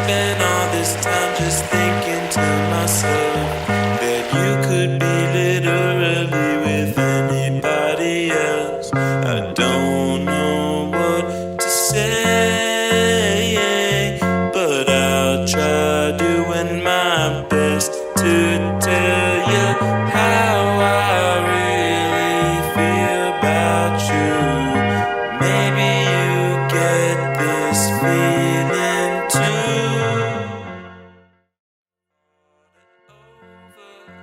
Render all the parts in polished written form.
spent all this time just thinking to myself that you could be literally with anybody else. I don't know what to say, but I'll try doing my best to tell you how I really feel about you. Maybe you get this feeling too.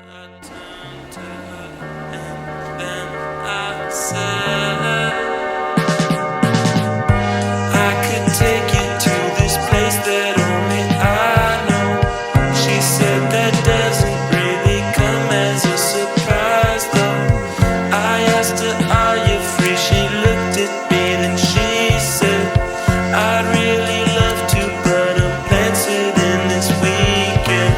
I turned to her and then I said, I could take you to this place that only I know. She said that doesn't really come as a surprise though. I asked her, are you free? She looked at me, then she said, I'd really love to, but I'm plantsitting this weekend.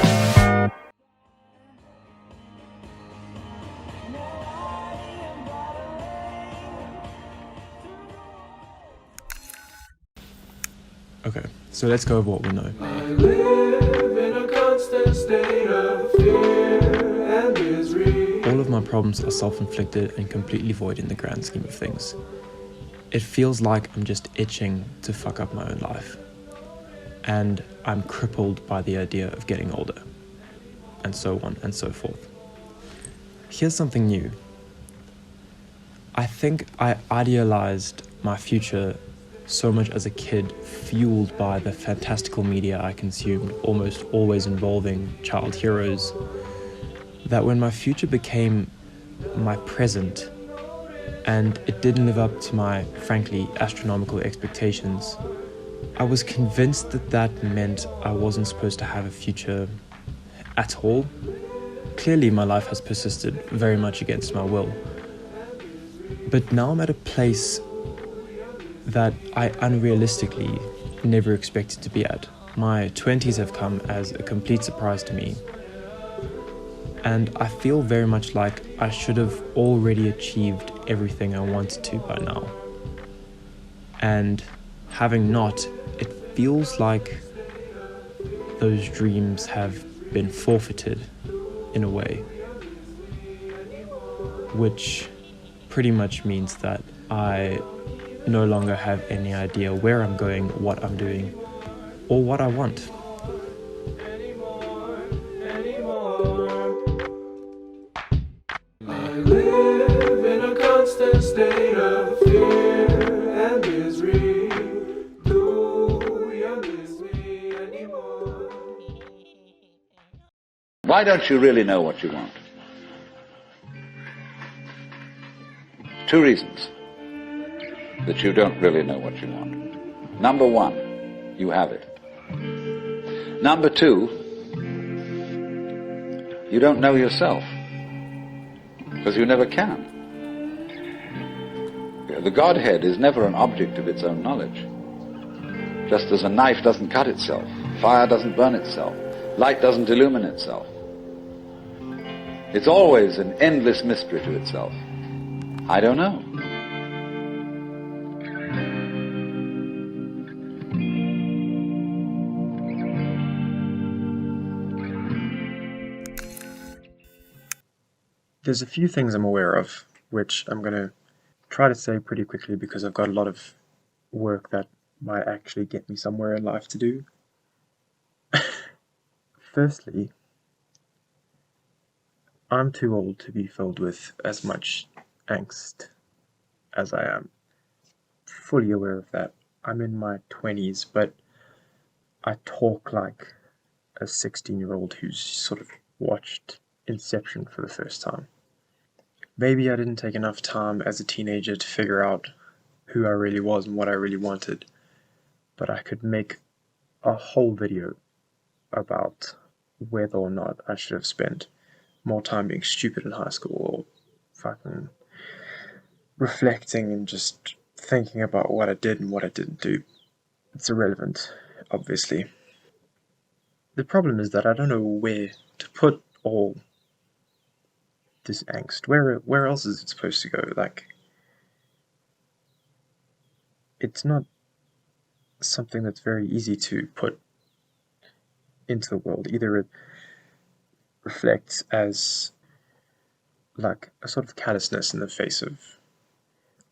Okay, so let's go over what we know. I live in a constant state of fear and misery. All of my problems are self-inflicted and completely void in the grand scheme of things. It feels like I'm just itching to fuck up my own life. And I'm crippled by the idea of getting older. And so on and so forth. Here's something new. I think I idealized my future so much as a kid, fueled by the fantastical media I consumed, almost always involving child heroes, that when my future became my present and it didn't live up to my, frankly, astronomical expectations, I was convinced that that meant I wasn't supposed to have a future at all. Clearly, my life has persisted very much against my will. But now I'm at a place that I unrealistically never expected to be at. My 20s have come as a complete surprise to me. And I feel very much like I should have already achieved everything I wanted to by now. And having not, it feels like those dreams have been forfeited in a way. Which pretty much means that I no longer have any idea where I'm going, what I'm doing, or what I want. I live in a constant state of fear and misery. Do you miss me anymore? Why don't you really know what you want? Two reasons that you don't really know what you want. Number one, you have it. Number two, you don't know yourself, because you never can. The Godhead is never an object of its own knowledge. Just as a knife doesn't cut itself, fire doesn't burn itself, light doesn't illumine itself. It's always an endless mystery to itself. I don't know. There's a few things I'm aware of, which I'm going to try to say pretty quickly because I've got a lot of work that might actually get me somewhere in life to do. Firstly, I'm too old to be filled with as much angst as I am. Fully aware of that. I'm in my 20s, but I talk like a 16-year-old who's sort of watched Inception for the first time. Maybe I didn't take enough time as a teenager to figure out who I really was and what I really wanted, but I could make a whole video about whether or not I should have spent more time being stupid in high school or fucking reflecting and just thinking about what I did and what I didn't do. It's irrelevant, obviously. The problem is that I don't know where to put all this angst. Where else is it supposed to go? Like, it's not something that's very easy to put into the world. Either it reflects as like a sort of callousness in the face of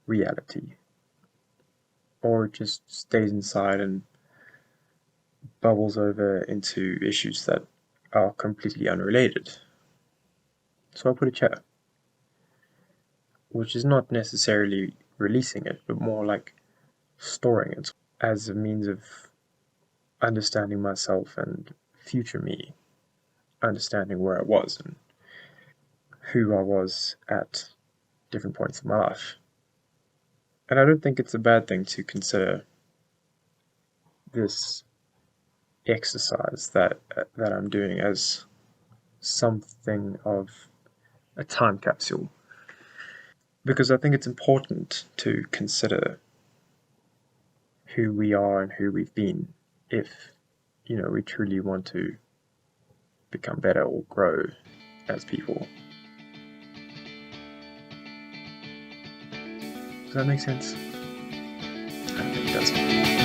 reality, or it just stays inside and bubbles over into issues that are completely unrelated. So I put a chair, which is not necessarily releasing it, but more like storing it as a means of understanding myself and future me, understanding where I was and who I was at different points in my life. And I don't think it's a bad thing to consider this exercise that I'm doing as something of a time capsule, because I think it's important to consider who we are and who we've been if we truly want to become better or grow as people. Does that make sense? I think it does.